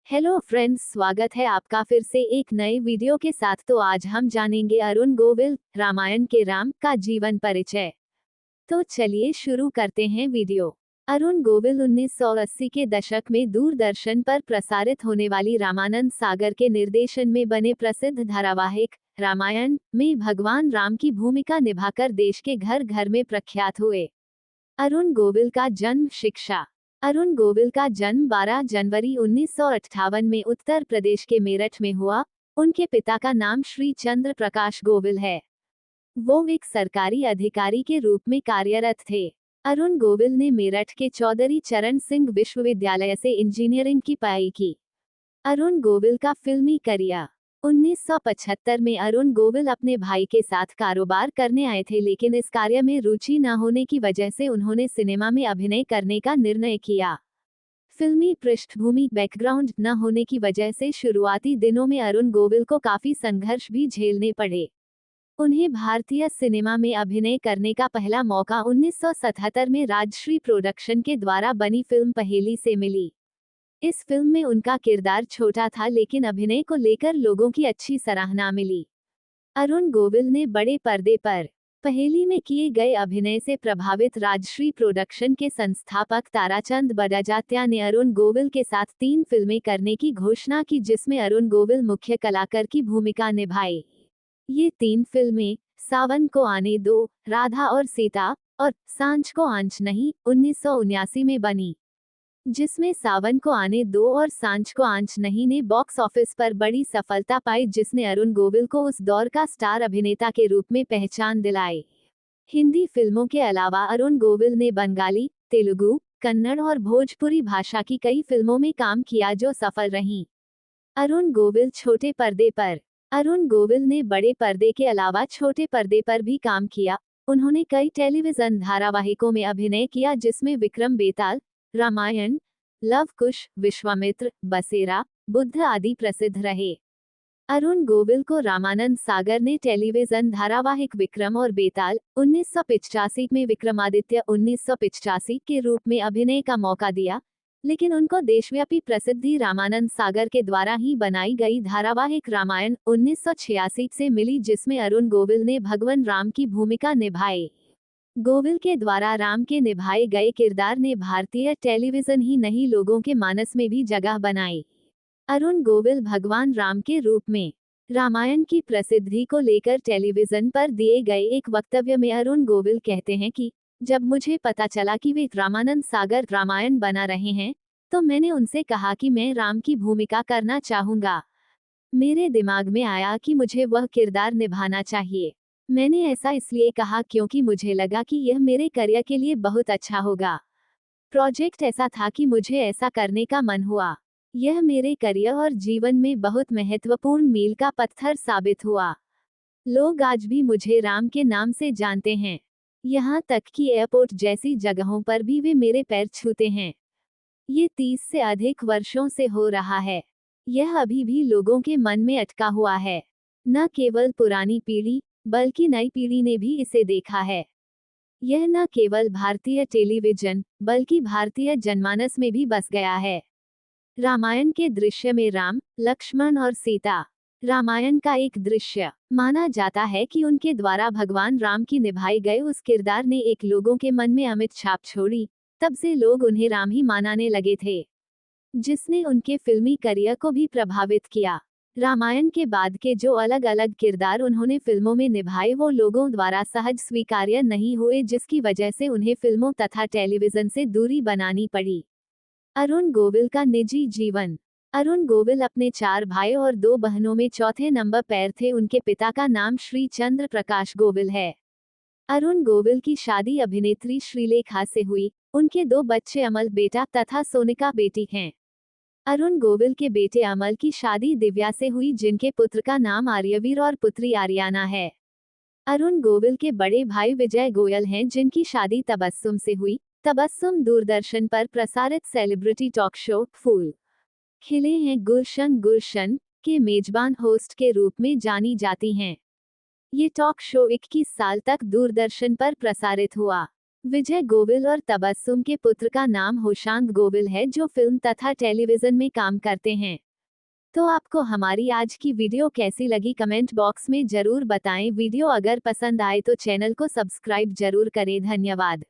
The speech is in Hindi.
हेलो फ्रेंड्स, स्वागत है आपका फिर से एक नए वीडियो के साथ। तो आज हम जानेंगे अरुण गोविल, रामायण के राम का जीवन परिचय। तो चलिए शुरू करते हैं वीडियो। अरुण गोविल 1980 के दशक में दूरदर्शन पर प्रसारित होने वाली रामानंद सागर के निर्देशन में बने प्रसिद्ध धारावाहिक रामायण में भगवान राम की भूमिका निभाकर देश के घर घर में प्रख्यात हुए। अरुण गोविल का जन्म शिक्षा। अरुण गोविल का जन्म 12 जनवरी 1958 में उत्तर प्रदेश के मेरठ में हुआ। उनके पिता का नाम श्री चंद्र प्रकाश गोविल है। वो एक सरकारी अधिकारी के रूप में कार्यरत थे। अरुण गोविल ने मेरठ के चौधरी चरण सिंह विश्वविद्यालय से इंजीनियरिंग की पढ़ाई की। अरुण गोविल का फिल्मी करियर। 1975 में अरुण गोविल अपने भाई के साथ कारोबार करने आए थे, लेकिन इस कार्य में रुचि न होने की वजह से उन्होंने सिनेमा में अभिनय करने का निर्णय किया। फिल्मी पृष्ठभूमि बैकग्राउंड न होने की वजह से शुरुआती दिनों में अरुण गोविल को काफी संघर्ष भी झेलने पड़े। उन्हें भारतीय सिनेमा में अभिनय करने का पहला मौका 1977 में राजश्री प्रोडक्शन के द्वारा बनी फिल्म पहेली से मिली। इस फिल्म में उनका किरदार छोटा था, लेकिन अभिनय को लेकर लोगों की अच्छी सराहना मिली। अरुण गोविल ने बड़े पर्दे पर पहेली में किए गए अभिनय से प्रभावित राजश्री प्रोडक्शन के संस्थापक ताराचंद बड़जात्या ने अरुण गोविल के साथ 3 फिल्में करने की घोषणा की, जिसमें अरुण गोविल मुख्य कलाकार की भूमिका निभाए। ये 3 फिल्में सावन को आने दो, राधा और सीता और सांझ को आंच नहीं 1979 में बनी, जिसमें सावन को आने दो और सांझ को आंच नहीं ने बॉक्स ऑफिस पर बड़ी सफलता पाई, जिसने अरुण गोविल को उस दौर का स्टार अभिनेता के रूप में पहचान दिलाई। हिंदी फिल्मों के अलावा अरुण गोविल ने बंगाली, तेलुगु, कन्नड़ और भोजपुरी भाषा की कई फिल्मों में काम किया जो सफल रहीं। अरुण गोविल छोटे पर्दे पर। अरुण गोविल ने बड़े पर्दे के अलावा छोटे पर्दे पर भी काम किया। उन्होंने कई टेलीविजन धारावाहिकों में अभिनय किया, जिसमें विक्रम बेताल, रामायण, लव कुश, विश्वामित्र, बसेरा, बुद्ध आदि प्रसिद्ध रहे। अरुण गोविल को रामानंद सागर ने टेलीविजन धारावाहिक विक्रम और बेताल 1985 में विक्रमादित्य 1985 के रूप में अभिनय का मौका दिया, लेकिन उनको देशव्यापी प्रसिद्धि रामानंद सागर के द्वारा ही बनाई गई धारावाहिक रामायण 1986 से मिली, जिसमें अरुण गोविल ने भगवान राम की भूमिका निभाई। गोविल के द्वारा राम के निभाए गए किरदार ने भारतीय टेलीविजन ही नहीं लोगों के मानस में भी जगह बनाई। अरुण गोविल भगवान राम के रूप में रामायण की प्रसिद्धि को लेकर टेलीविजन पर दिए गए एक वक्तव्य में अरुण गोविल कहते हैं कि जब मुझे पता चला कि वे रामानंद सागर रामायण बना रहे हैं, तो मैंने उनसे कहा कि मैं राम की भूमिका करना चाहूंगा। मेरे दिमाग में आया कि मुझे वह किरदार निभाना चाहिए। मैंने ऐसा इसलिए कहा क्योंकि मुझे लगा कि यह मेरे करियर के लिए बहुत अच्छा होगा। प्रोजेक्ट ऐसा था कि मुझे ऐसा करने का मन हुआ। यह मेरे करियर और जीवन में बहुत महत्वपूर्ण मील का पत्थर साबित हुआ। लोग आज भी मुझे राम के नाम से जानते हैं। यहाँ तक कि एयरपोर्ट जैसी जगहों पर भी वे मेरे पैर छूते हैं। ये 30 से अधिक वर्षों से हो रहा है। यह अभी भी लोगों के मन में अटका हुआ है। न केवल पुरानी पीढ़ी बल्कि नई पीढ़ी ने भी इसे देखा है। यह न केवल भारतीय टेलीविजन बल्कि भारतीय जनमानस में भी बस गया है। रामायण के दृश्य में राम, लक्ष्मण और सीता। रामायण का एक दृश्य माना जाता है कि उनके द्वारा भगवान राम की निभाई गए उस किरदार ने एक लोगों के मन में अमिट छाप छोड़ी। तब से लोग उन्हें राम ही मानने लगे थे, जिसने उनके फिल्मी करियर को भी प्रभावित किया। रामायण के बाद के जो अलग अलग किरदार उन्होंने फिल्मों में निभाए वो लोगों द्वारा सहज स्वीकार्य नहीं हुए, जिसकी वजह से उन्हें फिल्मों तथा टेलीविजन से दूरी बनानी पड़ी। अरुण गोविल का निजी जीवन। अरुण गोविल अपने 4 भाई और 2 बहनों में चौथे नंबर पर थे। उनके पिता का नाम श्री चंद्र प्रकाश गोविल है। अरुण गोविल की शादी अभिनेत्री श्रीलेखा से हुई। उनके 2 बच्चे अमल बेटा तथा सोनिका बेटी हैं। अरुण गोविल के बेटे अमल की शादी दिव्या से हुई, जिनके पुत्र का नाम आर्यवीर और पुत्री आर्याना है। अरुण गोविल के बड़े भाई विजय गोयल हैं, जिनकी शादी तबस्सुम से हुई। तबस्सुम दूरदर्शन पर प्रसारित सेलिब्रिटी टॉक शो फूल खिले हैं गुलशन के मेजबान होस्ट के रूप में जानी जाती हैं। ये टॉक शो 21 साल तक दूरदर्शन पर प्रसारित हुआ। विजय गोविल और तबस्सुम के पुत्र का नाम होशांग गोविल है, जो फिल्म तथा टेलीविजन में काम करते हैं। तो आपको हमारी आज की वीडियो कैसी लगी कमेंट बॉक्स में जरूर बताएं। वीडियो अगर पसंद आए तो चैनल को सब्सक्राइब जरूर करें। धन्यवाद।